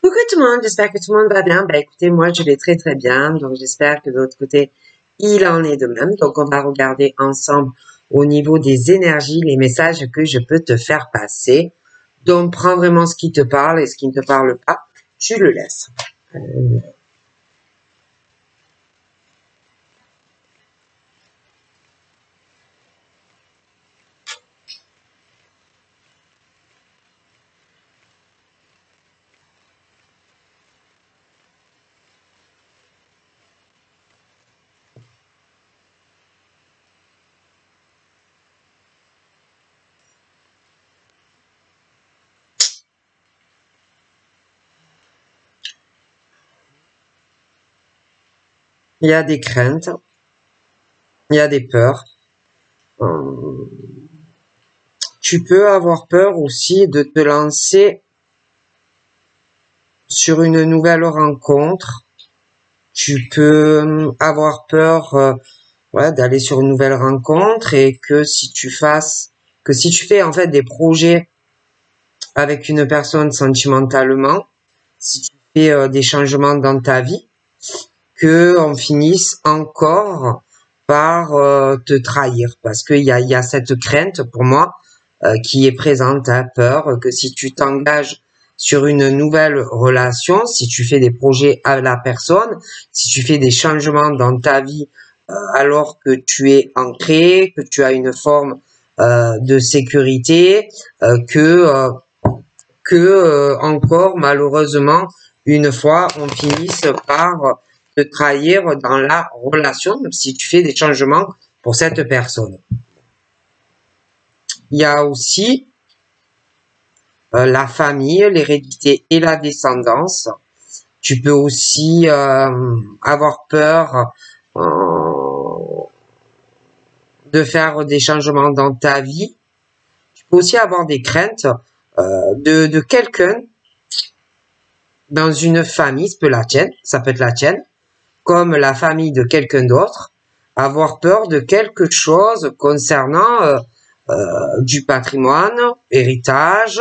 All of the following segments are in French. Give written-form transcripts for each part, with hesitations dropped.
Coucou tout le monde, j'espère que tout le monde va bien. Bah écoutez, moi je vais très très bien, donc j'espère que de l'autre côté il en est de même. Donc on va regarder ensemble au niveau des énergies les messages que je peux te faire passer. Donc prends vraiment ce qui te parle et ce qui ne te parle pas, tu le laisses. Il y a des craintes, il y a des peurs. Tu peux avoir peur aussi de te lancer sur une nouvelle rencontre. Tu peux avoir peur d'aller sur une nouvelle rencontre et que si tu fais en fait des projets avec une personne sentimentalement, si tu fais des changements dans ta vie, que on finisse encore par te trahir, parce qu'il y a cette crainte pour moi qui est présente, à peur que si tu t'engages sur une nouvelle relation, si tu fais des projets à la personne, si tu fais des changements dans ta vie alors que tu es ancré, que tu as une forme de sécurité, que encore malheureusement une fois on finisse par te trahir dans la relation, même si tu fais des changements pour cette personne. Il y a aussi la famille, l'hérédité et la descendance. Tu peux aussi avoir peur de faire des changements dans ta vie. Tu peux aussi avoir des craintes de quelqu'un dans une famille, ça peut être la tienne, comme la famille de quelqu'un d'autre, avoir peur de quelque chose concernant du patrimoine, héritage.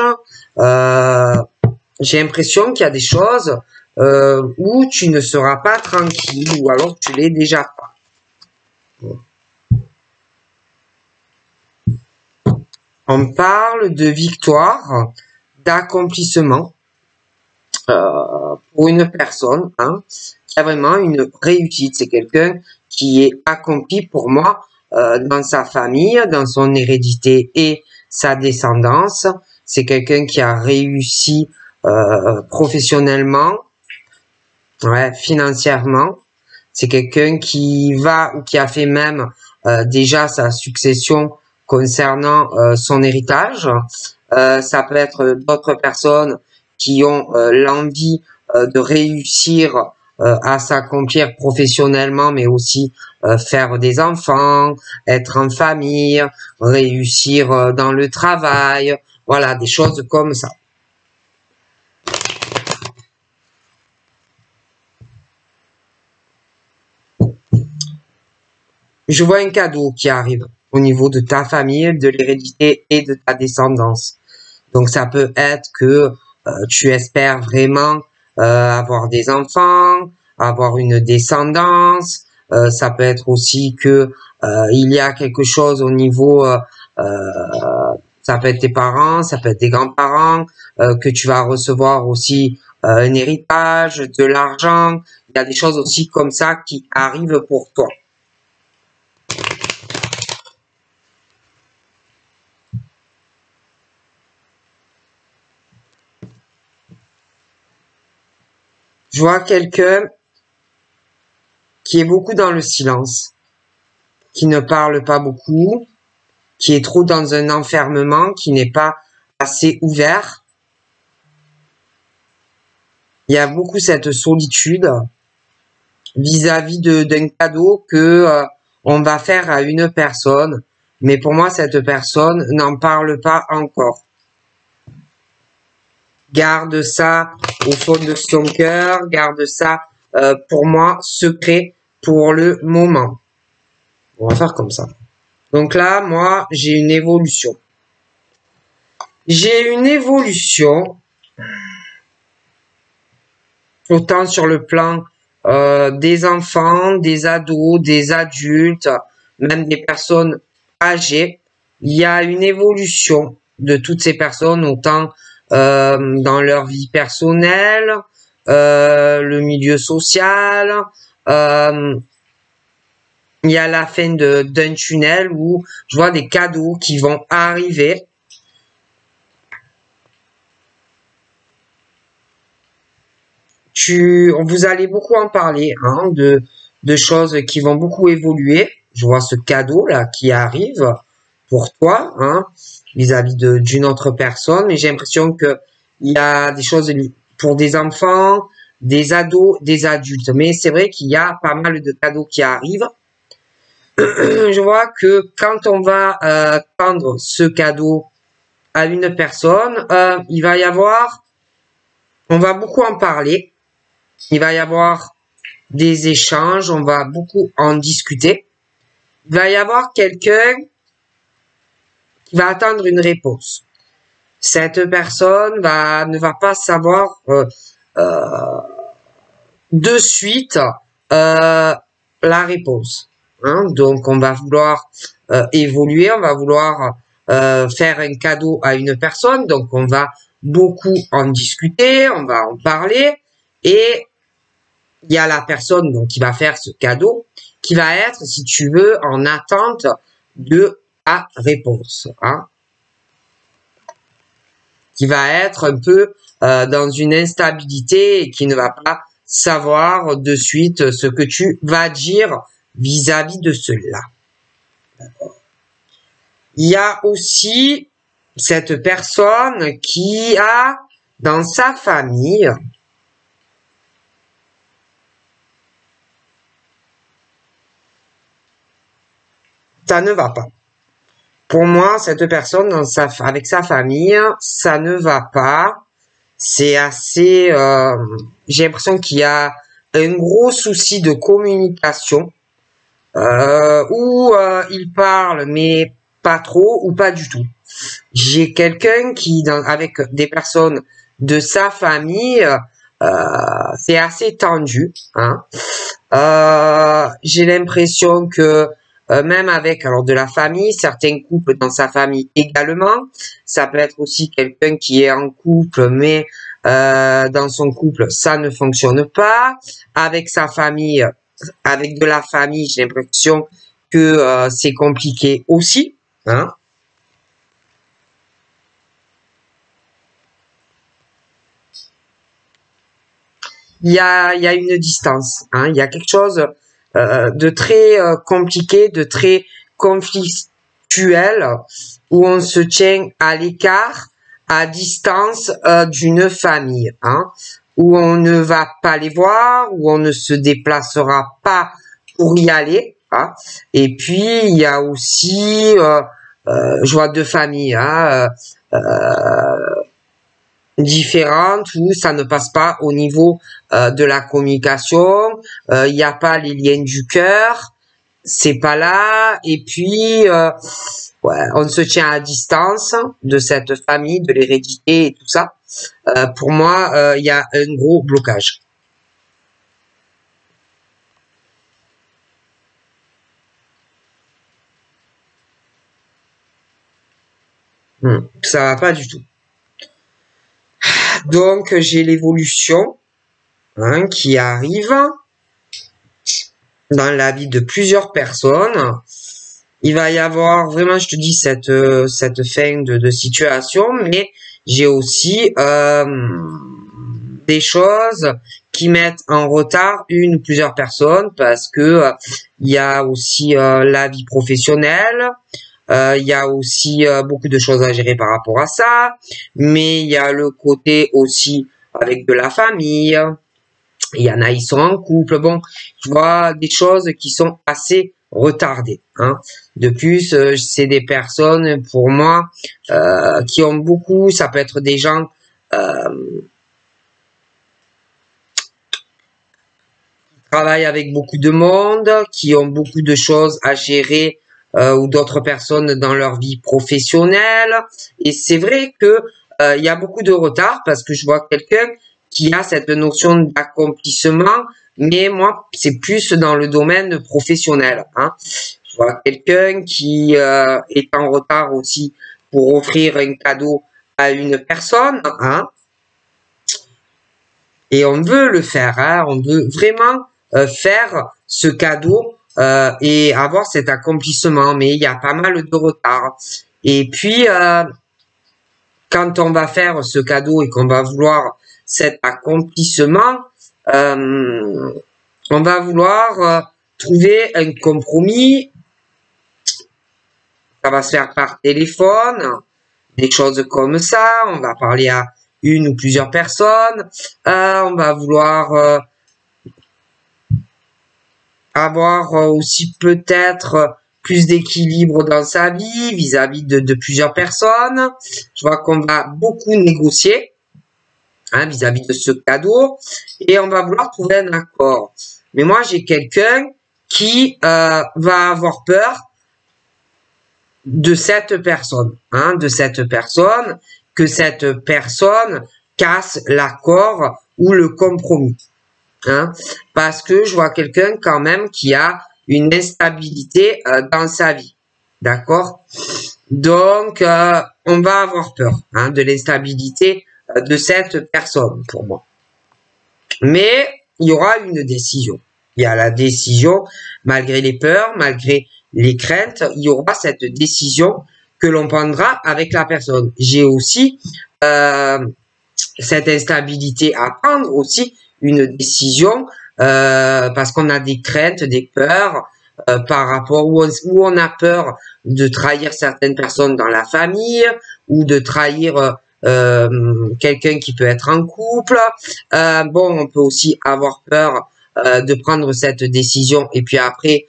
J'ai l'impression qu'il y a des choses où tu ne seras pas tranquille, ou alors tu l'es déjà pas. On parle de victoire, d'accomplissement pour une personne qui a vraiment une réussite. C'est quelqu'un qui est accompli pour moi dans sa famille, dans son hérédité et sa descendance. C'est quelqu'un qui a réussi professionnellement, financièrement. C'est quelqu'un qui va ou qui a fait même déjà sa succession concernant son héritage. Ça peut être d'autres personnes qui ont l'envie de réussir à s'accomplir professionnellement, mais aussi faire des enfants, être en famille, réussir dans le travail, voilà, des choses comme ça. Je vois un cadeau qui arrive au niveau de ta famille, de l'hérédité et de ta descendance. Donc ça peut être que tu espères vraiment avoir des enfants, avoir une descendance. Ça peut être aussi que il y a quelque chose au niveau, ça peut être tes parents, ça peut être des grands-parents, que tu vas recevoir aussi un héritage, de l'argent. Il y a des choses aussi comme ça qui arrivent pour toi. Je vois quelqu'un qui est beaucoup dans le silence, qui ne parle pas beaucoup, qui est trop dans un enfermement, qui n'est pas assez ouvert. Il y a beaucoup cette solitude vis-à-vis d'un cadeau que on va faire à une personne, mais pour moi cette personne n'en parle pas encore. Garde ça au fond de son cœur, garde ça pour moi secret pour le moment. On va faire comme ça. Donc là, moi, j'ai une évolution. J'ai une évolution autant sur le plan des enfants, des ados, des adultes, même des personnes âgées. Il y a une évolution de toutes ces personnes, autant dans leur vie personnelle, le milieu social. Il y a la fin d'un tunnel où je vois des cadeaux qui vont arriver. Vous allez beaucoup en parler, hein, de choses qui vont beaucoup évoluer. Je vois ce cadeau là qui arrive pour toi, hein, vis-à-vis d'une autre personne. Mais j'ai l'impression que il y a des choses pour des enfants, des ados, des adultes. Mais c'est vrai qu'il y a pas mal de cadeaux qui arrivent. Je vois que quand on va tendre ce cadeau à une personne, il va y avoir, on va beaucoup en parler. Il va y avoir des échanges, on va beaucoup en discuter. Il va y avoir quelqu'un qui va attendre une réponse. Cette personne ne va pas savoir de suite la réponse. Hein? Donc, on va vouloir évoluer, on va vouloir faire un cadeau à une personne. Donc, on va beaucoup en discuter, on va en parler. Et il y a la personne donc, qui va faire ce cadeau, qui va être, si tu veux, en attente de ta réponse. Hein? Qui va être un peu dans une instabilité et qui ne va pas savoir de suite ce que tu vas dire vis-à-vis de cela. Il y a aussi cette personne qui a dans sa famille ça ne va pas. Pour moi, cette personne avec sa famille, ça ne va pas. C'est assez... j'ai l'impression qu'il y a un gros souci de communication où il parle, mais pas trop ou pas du tout. J'ai quelqu'un qui, avec des personnes de sa famille, c'est assez tendu. Hein. J'ai l'impression que même avec alors de la famille, certains couples dans sa famille également, ça peut être aussi quelqu'un qui est en couple, mais dans son couple ça ne fonctionne pas. Avec sa famille, avec de la famille, j'ai l'impression que c'est compliqué aussi. Hein. Il y a une distance. Hein. Il y a quelque chose de très compliqué, de très conflictuel, où on se tient à l'écart, à distance d'une famille, hein, où on ne va pas les voir, où on ne se déplacera pas pour y aller. Hein. Et puis, il y a aussi, je vois deux familles, hein, différentes où ça ne passe pas au niveau de la communication, il n'y a pas les liens du cœur, c'est pas là, et puis ouais, on se tient à distance de cette famille, de l'hérédité et tout ça. Pour moi, il y a un gros blocage. Ça va pas du tout. Donc j'ai l'évolution hein, qui arrive dans la vie de plusieurs personnes. Il va y avoir vraiment, je te dis, cette fin de situation, mais j'ai aussi des choses qui mettent en retard une ou plusieurs personnes parce que il y a aussi la vie professionnelle, il y a aussi beaucoup de choses à gérer par rapport à ça, mais il y a le côté aussi avec de la famille. Il y en a, ils sont en couple. Bon, je vois des choses qui sont assez retardées. Hein. De plus, c'est des personnes, pour moi, qui ont beaucoup, ça peut être des gens qui travaillent avec beaucoup de monde, qui ont beaucoup de choses à gérer ou d'autres personnes dans leur vie professionnelle. Et c'est vrai que il y a beaucoup de retard parce que je vois quelqu'un qui a cette notion d'accomplissement, mais moi, c'est plus dans le domaine professionnel. Hein. Je vois quelqu'un qui est en retard aussi pour offrir un cadeau à une personne, hein, et on veut le faire, hein, on veut vraiment faire ce cadeau et avoir cet accomplissement, mais il y a pas mal de retard. Et puis, quand on va faire ce cadeau et qu'on va vouloir cet accomplissement, on va vouloir trouver un compromis. Ça va se faire par téléphone, des choses comme ça. On va parler à une ou plusieurs personnes. On va vouloir avoir aussi peut-être plus d'équilibre dans sa vie vis-à-vis de plusieurs personnes. Je vois qu'on va beaucoup négocier vis-à-vis de ce cadeau et on va vouloir trouver un accord. Mais moi, j'ai quelqu'un qui va avoir peur de cette personne, que cette personne casse l'accord ou le compromis. Parce que je vois quelqu'un quand même qui a une instabilité dans sa vie. D'accord? Donc, on va avoir peur de l'instabilité de cette personne pour moi. Mais il y aura une décision. Il y a la décision, malgré les peurs, malgré les craintes, il y aura cette décision que l'on prendra avec la personne. J'ai aussi cette instabilité à prendre aussi une décision parce qu'on a des craintes, des peurs par rapport où on a peur de trahir certaines personnes dans la famille ou de trahir quelqu'un qui peut être en couple. Bon, on peut aussi avoir peur de prendre cette décision et puis après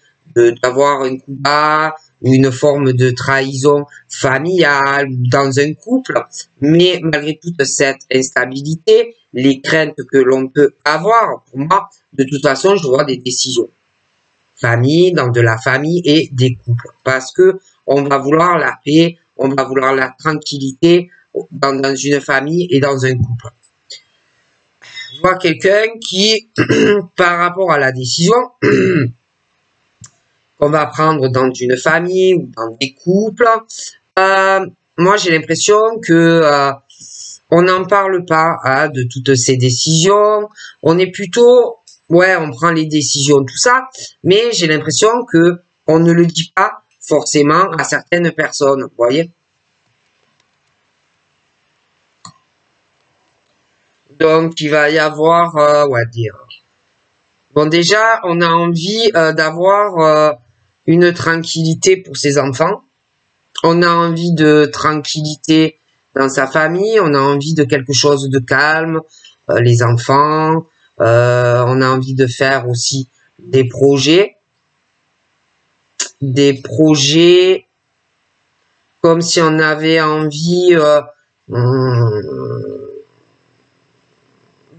d'avoir un coup bas ou une forme de trahison familiale dans un couple. Mais malgré toute cette instabilité, les craintes que l'on peut avoir, pour moi, de toute façon, je vois des décisions. Famille, dans de la famille et des couples. Parce que on va vouloir la paix, on va vouloir la tranquillité dans une famille et dans un couple. Je vois quelqu'un qui, par rapport à la décision qu'on va prendre dans une famille ou dans des couples, moi j'ai l'impression que on n'en parle pas de toutes ces décisions. On est plutôt, ouais, on prend les décisions, tout ça, mais j'ai l'impression que on ne le dit pas forcément à certaines personnes, vous voyez. Donc il va y avoir, dire. Bon, déjà, on a envie d'avoir une tranquillité pour ses enfants. On a envie de tranquillité dans sa famille. On a envie de quelque chose de calme. Les enfants. On a envie de faire aussi des projets. Des projets comme si on avait envie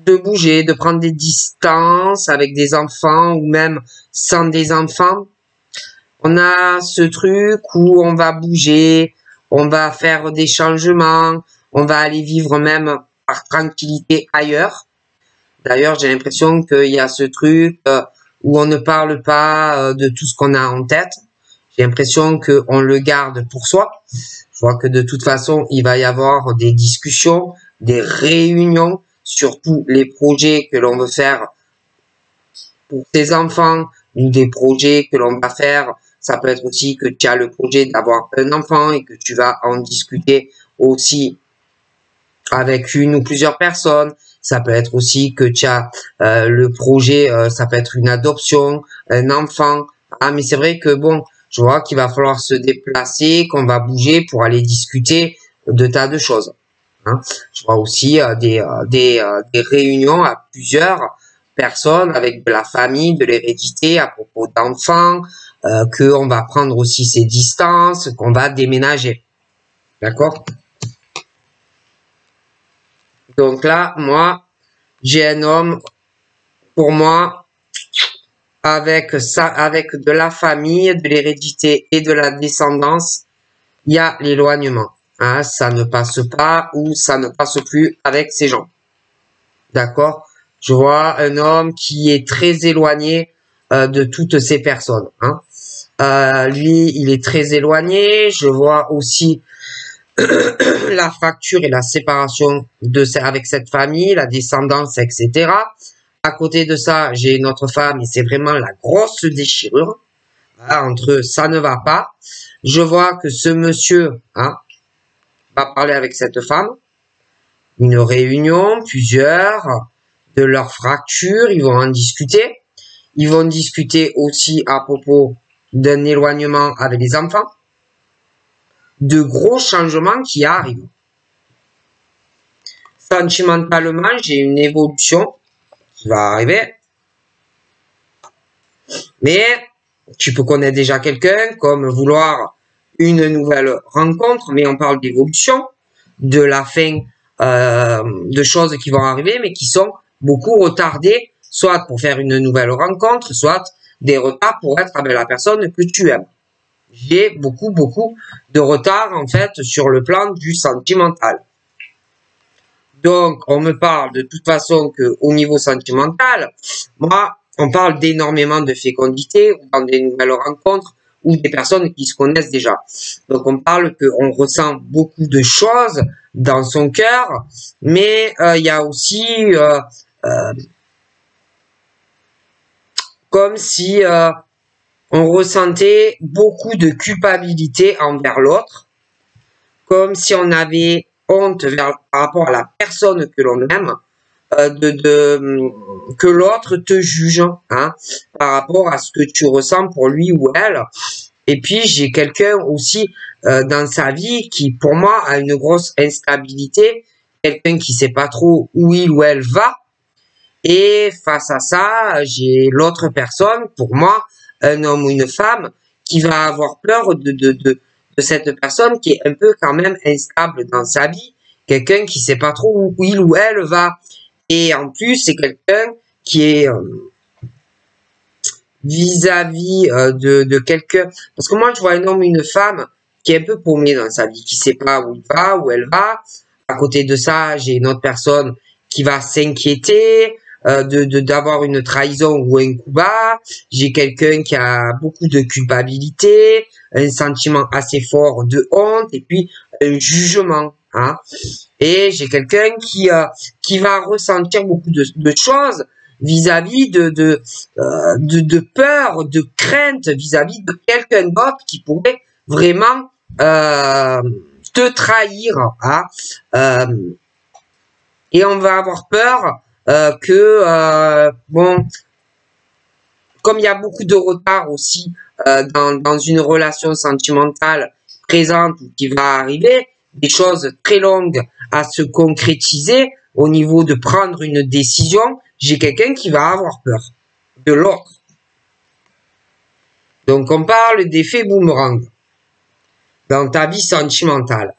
de bouger, de prendre des distances avec des enfants ou même sans des enfants. On a ce truc où on va bouger, on va faire des changements, on va aller vivre même par tranquillité ailleurs. D'ailleurs, j'ai l'impression qu'il y a ce truc où on ne parle pas de tout ce qu'on a en tête. J'ai l'impression qu'on le garde pour soi. Je vois que de toute façon, il va y avoir des discussions, des réunions sur tous les projets que l'on veut faire pour ses enfants ou des projets que l'on va faire. Ça peut être aussi que tu as le projet d'avoir un enfant et que tu vas en discuter aussi avec une ou plusieurs personnes. Ça peut être aussi que tu as le projet, ça peut être une adoption, un enfant. Ah, mais c'est vrai que bon, je vois qu'il va falloir se déplacer, qu'on va bouger pour aller discuter de tas de choses. Je vois aussi des réunions à plusieurs personnes avec de la famille, de l'hérédité à propos d'enfants, qu'on va prendre aussi ses distances, qu'on va déménager. D'accord? Donc là, moi, j'ai un homme, pour moi, avec ça, avec de la famille, de l'hérédité et de la descendance, il y a l'éloignement. Ça ne passe pas ou ça ne passe plus avec ces gens. D'accord? Je vois un homme qui est très éloigné de toutes ces personnes. Hein. Lui, il est très éloigné. Je vois aussi la fracture et la séparation avec cette famille, la descendance, etc. À côté de ça, j'ai une autre femme et c'est vraiment la grosse déchirure. Hein, entre eux, ça ne va pas. Je vois que ce monsieur va parler avec cette femme. Une réunion, plusieurs, de leur fracture, ils vont en discuter. Ils vont discuter aussi à propos d'un éloignement avec les enfants. De gros changements qui arrivent. Sentimentalement, j'ai une évolution qui va arriver. Mais tu peux connaître déjà quelqu'un comme vouloir une nouvelle rencontre, mais on parle d'évolution, de la fin de choses qui vont arriver, mais qui sont beaucoup retardées, soit pour faire une nouvelle rencontre, soit des retards pour être avec la personne que tu aimes. J'ai beaucoup de retard en fait sur le plan du sentimental. Donc, on me parle de toute façon que au niveau sentimental, moi, on parle d'énormément de fécondité dans des nouvelles rencontres ou des personnes qui se connaissent déjà. Donc, on parle qu'on ressent beaucoup de choses dans son cœur, mais il y a aussi comme si on ressentait beaucoup de culpabilité envers l'autre, comme si on avait honte par rapport à la personne que l'on aime, que l'autre te juge hein, par rapport à ce que tu ressens pour lui ou elle. Et puis j'ai quelqu'un aussi dans sa vie qui pour moi a une grosse instabilité, quelqu'un qui sait pas trop où il ou elle va. Et face à ça, j'ai l'autre personne, pour moi, un homme ou une femme, qui va avoir peur de cette personne qui est un peu quand même instable dans sa vie, quelqu'un qui sait pas trop où il ou elle va. Et en plus, c'est quelqu'un qui est vis-à-vis de quelqu'un. Parce que moi, je vois un homme ou une femme qui est un peu paumé dans sa vie, qui sait pas où il va, où elle va. À côté de ça, j'ai une autre personne qui va s'inquiéter d'avoir une trahison ou un coup bas. J'ai quelqu'un qui a beaucoup de culpabilité, un sentiment assez fort de honte et puis un jugement. Hein. Et j'ai quelqu'un qui va ressentir beaucoup de choses vis-à-vis de peur, de crainte vis-à-vis de quelqu'un d'autre qui pourrait vraiment te trahir. Hein. Et on va avoir peur bon, comme il y a beaucoup de retard aussi dans une relation sentimentale présente qui va arriver, des choses très longues à se concrétiser au niveau de prendre une décision, j'ai quelqu'un qui va avoir peur de l'autre. Donc on parle d'effet boomerang dans ta vie sentimentale.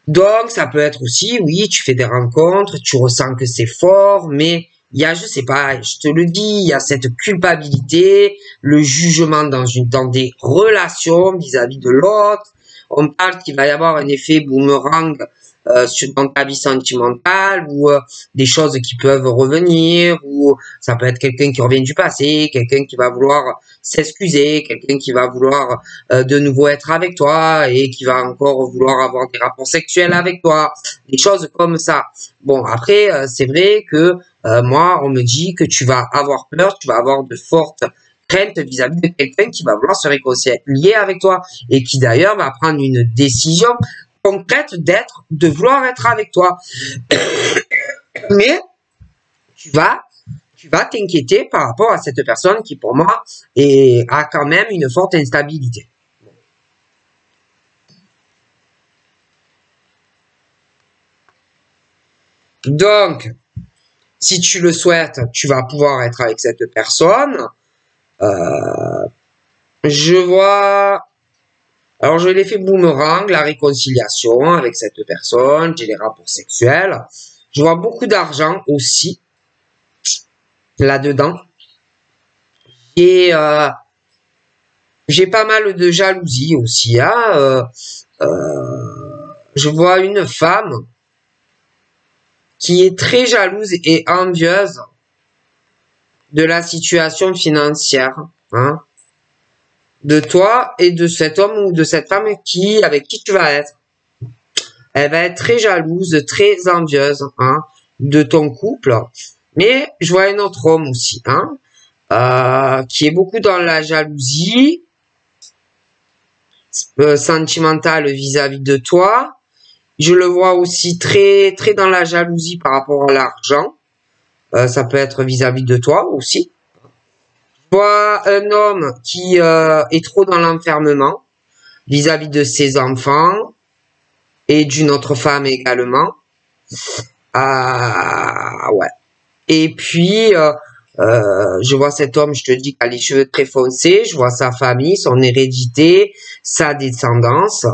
Donc ça peut être aussi, oui, tu fais des rencontres, tu ressens que c'est fort, mais il y a, je sais pas, je te le dis, il y a cette culpabilité, le jugement dans des relations vis-à-vis de l'autre. On parle qu'il va y avoir un effet boomerang dans ta vie sentimentale ou des choses qui peuvent revenir ou ça peut être quelqu'un qui revient du passé, quelqu'un qui va vouloir s'excuser, quelqu'un qui va vouloir de nouveau être avec toi et qui va encore vouloir avoir des rapports sexuels avec toi, des choses comme ça. Bon, après, c'est vrai que moi, on me dit que tu vas avoir peur, tu vas avoir de fortes craintes vis-à-vis de quelqu'un qui va vouloir se réconcilier avec toi et qui d'ailleurs va prendre une décision concrète de vouloir être avec toi. Mais tu vas t'inquiéter par rapport à cette personne qui, pour moi, a quand même une forte instabilité. Donc, si tu le souhaites, tu vas pouvoir être avec cette personne. Je vois... Alors, je l'ai fait boomerang, la réconciliation avec cette personne, j'ai les rapports sexuels. Je vois beaucoup d'argent aussi là-dedans. Et j'ai pas mal de jalousie aussi. Hein. Je vois une femme qui est très jalouse et envieuse de la situation financière, hein, de toi et de cet homme ou de cette femme avec qui tu vas être. Elle va être très jalouse, très envieuse, hein, de ton couple. Mais je vois un autre homme aussi, hein, qui est beaucoup dans la jalousie sentimentale vis-à-vis de toi. Je le vois aussi très très dans la jalousie par rapport à l'argent. Ça peut être vis-à-vis de toi aussi. Je vois un homme qui est trop dans l'enfermement vis-à-vis de ses enfants et d'une autre femme également. Ouais. Et puis, je vois cet homme, je te dis, qui a les cheveux très foncés. Je vois sa famille, son hérédité, sa descendance.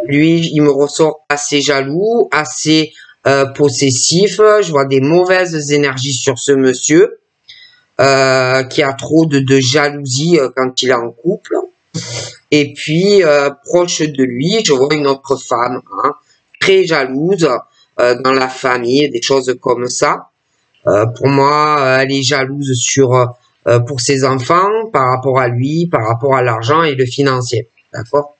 Lui, il me ressort assez jaloux, assez possessif. Je vois des mauvaises énergies sur ce monsieur qui a trop de jalousie quand il est en couple. Et puis, proche de lui, je vois une autre femme, hein, très jalouse dans la famille, des choses comme ça. Pour moi, elle est jalouse pour ses enfants, par rapport à lui, par rapport à l'argent et le financier. D'accord?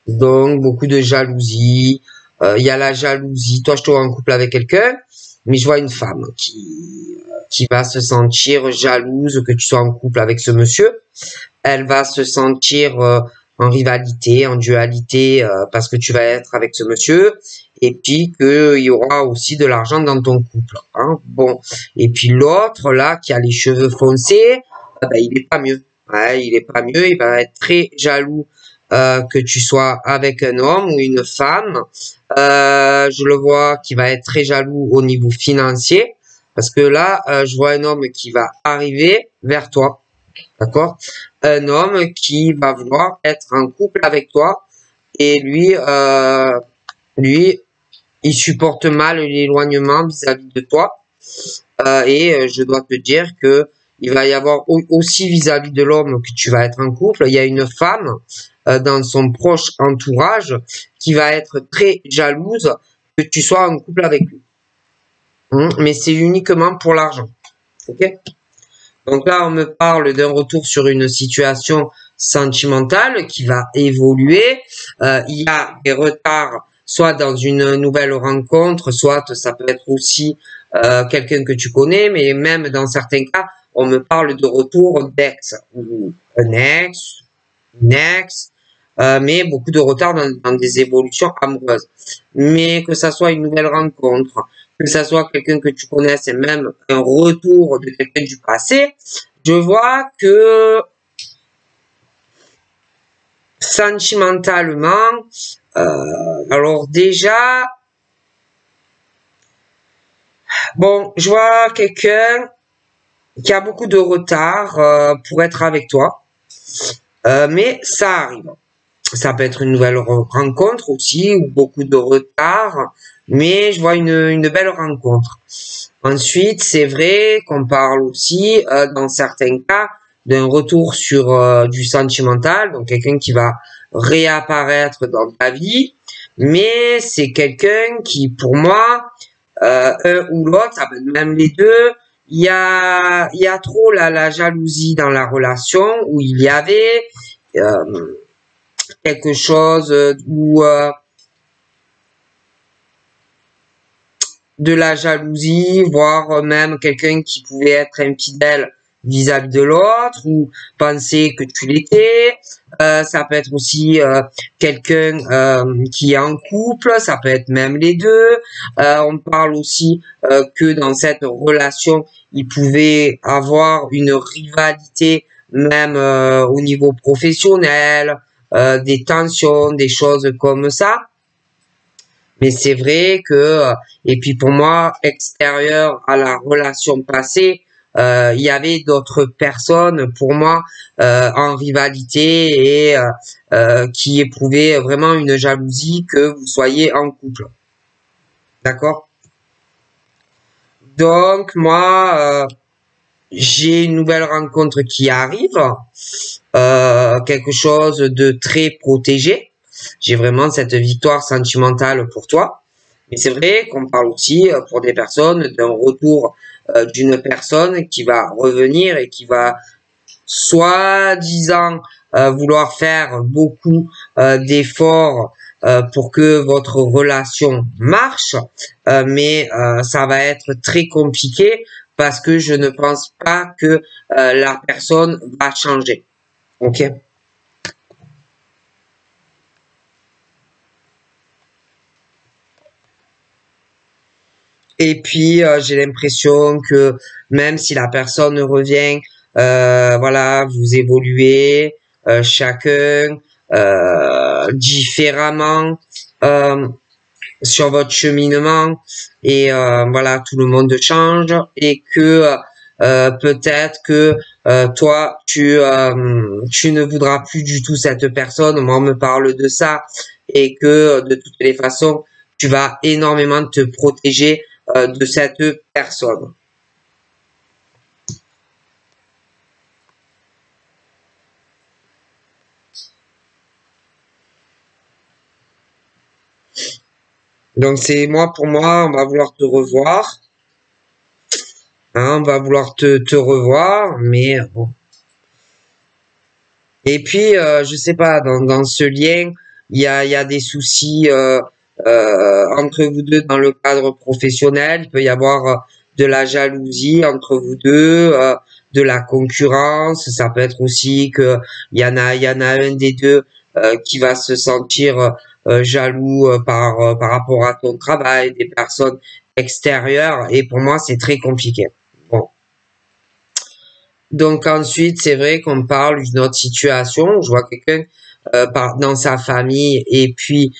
Donc, beaucoup de jalousie. Il y a la jalousie. Toi, je te vois en couple avec quelqu'un, mais je vois une femme qui va se sentir jalouse que tu sois en couple avec ce monsieur. Elle va se sentir en rivalité, en dualité, parce que tu vas être avec ce monsieur, et puis qu'il y aura aussi de l'argent dans ton couple. Hein. Bon, et puis l'autre, là, qui a les cheveux foncés, ben, il est pas mieux. Ouais, il est pas mieux, il va être très jaloux que tu sois avec un homme ou une femme. Je le vois qui va être très jaloux au niveau financier, parce que là, je vois un homme qui va arriver vers toi, d'accord? Un homme qui va vouloir être en couple avec toi, et lui, il supporte mal l'éloignement vis-à-vis de toi. Et je dois te dire que il va y avoir aussi vis-à-vis de l'homme que tu vas être en couple, il y a une femme dans son proche entourage qui va être très jalouse que tu sois en couple avec lui. Mais c'est uniquement pour l'argent. Ok? Donc là, on me parle d'un retour sur une situation sentimentale qui va évoluer. Il y a des retards, soit dans une nouvelle rencontre, soit ça peut être aussi quelqu'un que tu connais, mais même dans certains cas, on me parle de retour d'ex, ou un ex, une ex, mais beaucoup de retard dans des évolutions amoureuses. Mais que ça soit une nouvelle rencontre, que ça soit quelqu'un que tu connaisses et même un retour de quelqu'un du passé, je vois que sentimentalement, alors déjà, bon, je vois quelqu'un qui a beaucoup de retard pour être avec toi, mais ça arrive. Ça peut être une nouvelle rencontre aussi, ou beaucoup de retard, mais je vois une belle rencontre. Ensuite, c'est vrai qu'on parle aussi, dans certains cas, d'un retour sur du sentimental, donc quelqu'un qui va réapparaître dans ta vie, mais c'est quelqu'un qui, pour moi, un ou l'autre, ça peut être même les deux, il y a trop la jalousie dans la relation, où il y avait quelque chose où de la jalousie, voire même quelqu'un qui pouvait être infidèle vis-à-vis de l'autre ou penser que tu l'étais. Ça peut être aussi quelqu'un qui est en couple, ça peut être même les deux. On parle aussi que dans cette relation, il pouvait avoir une rivalité même au niveau professionnel, des tensions, des choses comme ça. Mais c'est vrai que, et puis pour moi, extérieur à la relation passée, il y avait d'autres personnes pour moi en rivalité et qui éprouvaient vraiment une jalousie que vous soyez en couple. D'accord? Donc moi, j'ai une nouvelle rencontre qui arrive, quelque chose de très protégé. j'ai vraiment cette victoire sentimentale pour toi. Mais c'est vrai qu'on parle aussi pour des personnes d'un retour d'une personne qui va revenir et qui va soi-disant vouloir faire beaucoup d'efforts pour que votre relation marche, mais ça va être très compliqué parce que je ne pense pas que la personne va changer. Ok? Et puis j'ai l'impression que même si la personne revient, voilà, vous évoluez chacun différemment euh, sur votre cheminement et voilà, tout le monde change et que peut-être que toi tu ne voudras plus du tout cette personne. Moi on me parle de ça et que de toutes les façons tu vas énormément te protéger de cette personne. Donc c'est moi pour moi, on va vouloir te revoir, hein, on va vouloir te revoir, mais bon. Et puis je sais pas, dans ce lien, il y a des soucis entre vous deux dans le cadre professionnel. Il peut y avoir de la jalousie entre vous deux, de la concurrence. Ça peut être aussi que il y en a un des deux qui va se sentir jaloux par rapport à ton travail, des personnes extérieures. Et pour moi, c'est très compliqué. Bon. Donc ensuite, c'est vrai qu'on parle d'une autre situation. Je vois quelqu'un dans sa famille et puis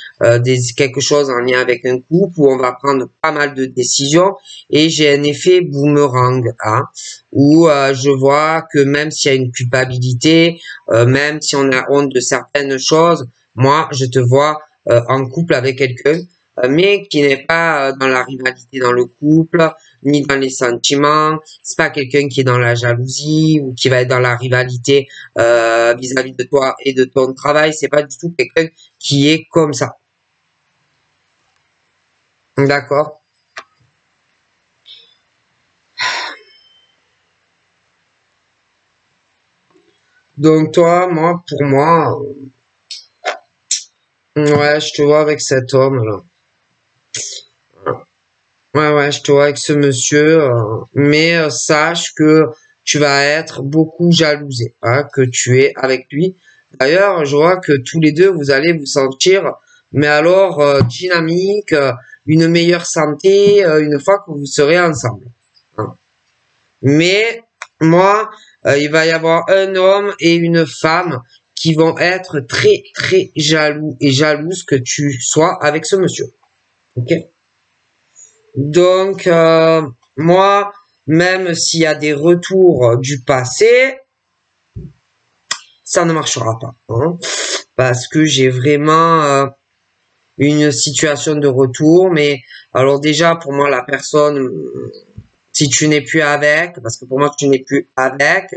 quelque chose en lien avec un couple où on va prendre pas mal de décisions et j'ai un effet boomerang, hein, où je vois que même s'il y a une culpabilité, même si on a honte de certaines choses, moi je te vois en couple avec quelqu'un mais qui n'est pas dans la rivalité dans le couple, ni dans les sentiments. C'est pas quelqu'un qui est dans la jalousie ou qui va être dans la rivalité vis-à-vis de toi et de ton travail. C'est pas du tout quelqu'un qui est comme ça. D'accord? Donc toi, moi, pour moi, ouais, je te vois avec cet homme là. Ouais, ouais, je te vois avec ce monsieur, mais sache que tu vas être beaucoup jalousé, hein, que tu es avec lui. D'ailleurs, je vois que tous les deux, vous allez vous sentir, mais alors dynamique, une meilleure santé, une fois que vous serez ensemble, hein. Mais moi, il va y avoir un homme et une femme qui vont être très, très jaloux et jalouses que tu sois avec ce monsieur. Ok? Donc, moi, même s'il y a des retours du passé, ça ne marchera pas, hein, parce que j'ai vraiment une situation de retour. Mais alors déjà, pour moi, la personne, si tu n'es plus avec, parce que pour moi, tu n'es plus avec,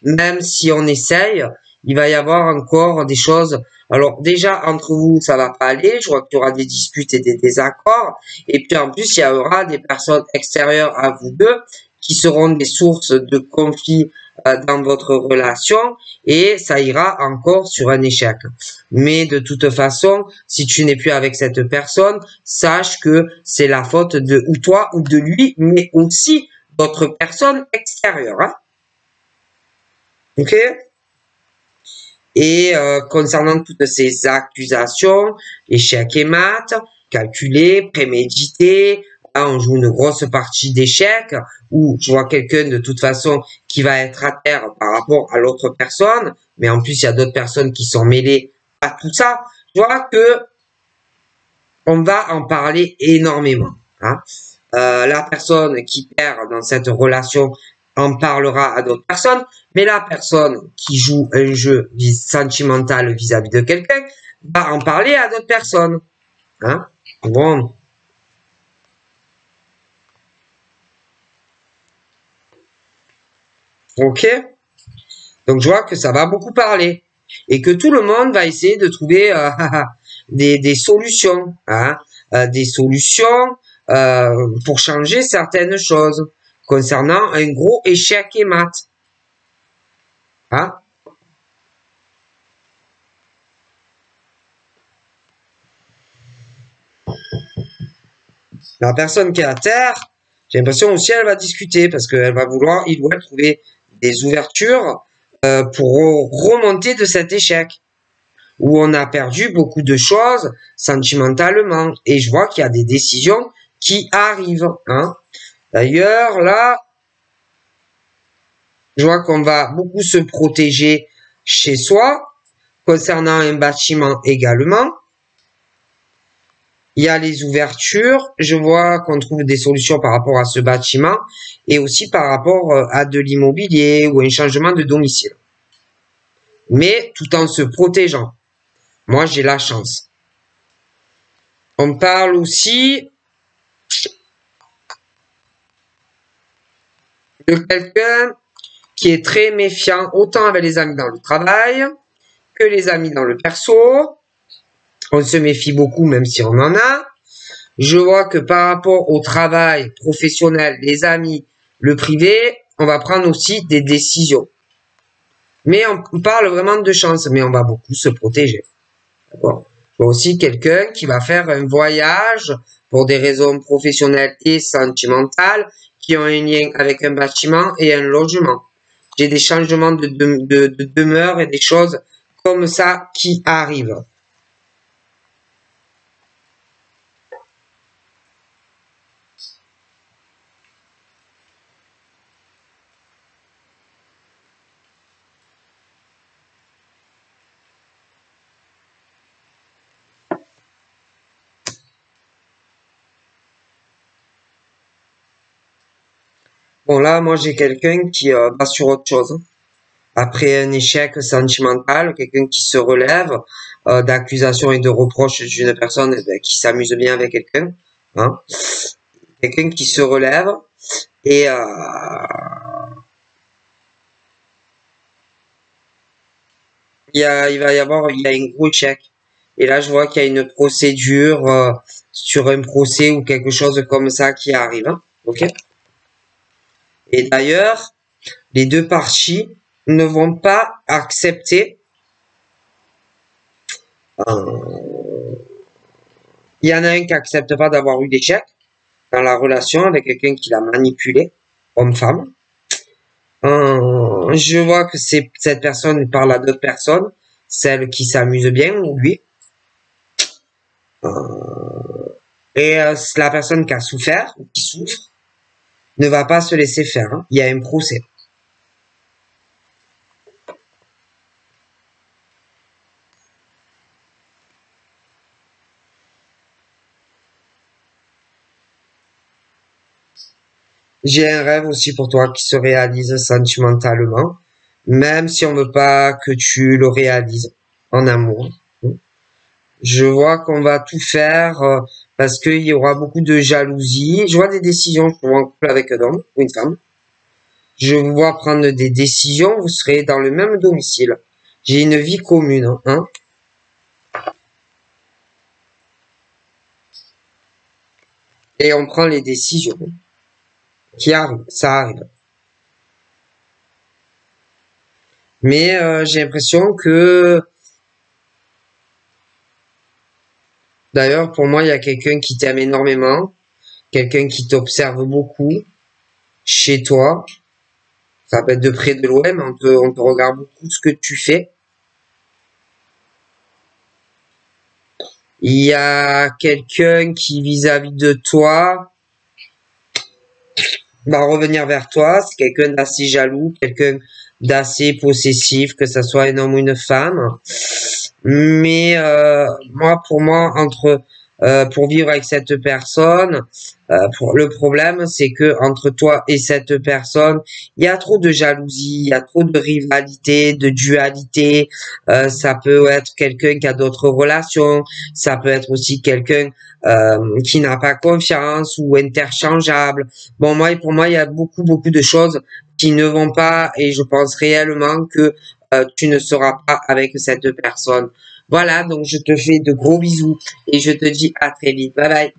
même si on essaye, il va y avoir encore des choses. Alors déjà, entre vous, ça va pas aller. Je vois qu'il y aura des disputes et des désaccords. Et puis en plus, il y aura des personnes extérieures à vous deux qui seront des sources de conflits dans votre relation et ça ira encore sur un échec. Mais de toute façon, si tu n'es plus avec cette personne, sache que c'est la faute de ou toi ou de lui, mais aussi d'autres personnes extérieures, hein. Ok? Et concernant toutes ces accusations, échec et maths, calculé, prémédité, là on joue une grosse partie d'échecs, où je vois quelqu'un de toute façon qui va être à terre par rapport à l'autre personne, mais en plus il y a d'autres personnes qui sont mêlées à tout ça. Je vois que on va en parler énormément, hein. La personne qui perd dans cette relation en parlera à d'autres personnes, mais la personne qui joue un jeu sentimental vis-à-vis de quelqu'un va en parler à d'autres personnes, hein. Bon, ok. Donc je vois que ça va beaucoup parler et que tout le monde va essayer de trouver des solutions, hein, des solutions pour changer certaines choses concernant un gros échec et maths. Hein. La personne qui est à terre, j'ai l'impression aussi elle va discuter parce qu'elle va vouloir, il doit trouver des ouvertures pour remonter de cet échec où on a perdu beaucoup de choses sentimentalement. Et je vois qu'il y a des décisions qui arrivent. Hein. D'ailleurs, là, je vois qu'on va beaucoup se protéger chez soi, concernant un bâtiment également. Il y a les ouvertures, je vois qu'on trouve des solutions par rapport à ce bâtiment et aussi par rapport à de l'immobilier ou un changement de domicile. Mais tout en se protégeant. Moi, j'ai la chance. On parle aussi de quelqu'un qui est très méfiant, autant avec les amis dans le travail que les amis dans le perso. On se méfie beaucoup, même si on en a. Je vois que par rapport au travail professionnel, les amis, le privé, on va prendre aussi des décisions. Mais on parle vraiment de chance, mais on va beaucoup se protéger. D'accord. Je vois aussi quelqu'un qui va faire un voyage pour des raisons professionnelles et sentimentales qui ont un lien avec un bâtiment et un logement. J'ai des changements de demeure et des choses comme ça qui arrivent. Bon là, moi j'ai quelqu'un qui va sur autre chose. Après un échec sentimental, quelqu'un qui se relève d'accusations et de reproches d'une personne qui s'amuse bien avec quelqu'un. Hein. Quelqu'un qui se relève et il va y avoir un gros échec. Et là, je vois qu'il y a une procédure sur un procès ou quelque chose comme ça qui arrive. Hein. Ok. Et d'ailleurs, les deux parties ne vont pas accepter. Il y en a un qui accepte pas d'avoir eu d'échec dans la relation avec quelqu'un qui l'a manipulé, homme-femme. Je vois que cette personne parle à d'autres personnes, celle qui s'amuse bien ou lui. Et la personne qui a souffert ou qui souffre ne va pas se laisser faire. Hein. Il y a un procès. J'ai un rêve aussi pour toi qui se réalise sentimentalement, même si on veut pas que tu le réalises en amour. Je vois qu'on va tout faire parce qu'il y aura beaucoup de jalousie. Je vois des décisions, je vois en couple avec un homme ou une femme. Je vous vois prendre des décisions, vous serez dans le même domicile. J'ai une vie commune, hein. Et on prend les décisions qui arrivent, ça arrive. Mais j'ai l'impression que, d'ailleurs, pour moi, il y a quelqu'un qui t'aime énormément, quelqu'un qui t'observe beaucoup chez toi. Ça peut être de près de loin, mais on te regarde beaucoup ce que tu fais. Il y a quelqu'un qui, vis-à-vis de toi, va revenir vers toi. C'est quelqu'un d'assez jaloux, quelqu'un d'assez possessif, que ça soit un homme ou une femme. Mais pour moi, pour vivre avec cette personne, le problème, c'est que entre toi et cette personne, il y a trop de jalousie, il y a trop de rivalité, de dualité. Ça peut être quelqu'un qui a d'autres relations, ça peut être aussi quelqu'un qui n'a pas confiance ou interchangeable. Bon, pour moi, il y a beaucoup de choses qui ne vont pas, et je pense réellement que tu ne seras pas avec cette personne. Voilà, donc je te fais de gros bisous et je te dis à très vite. Bye bye.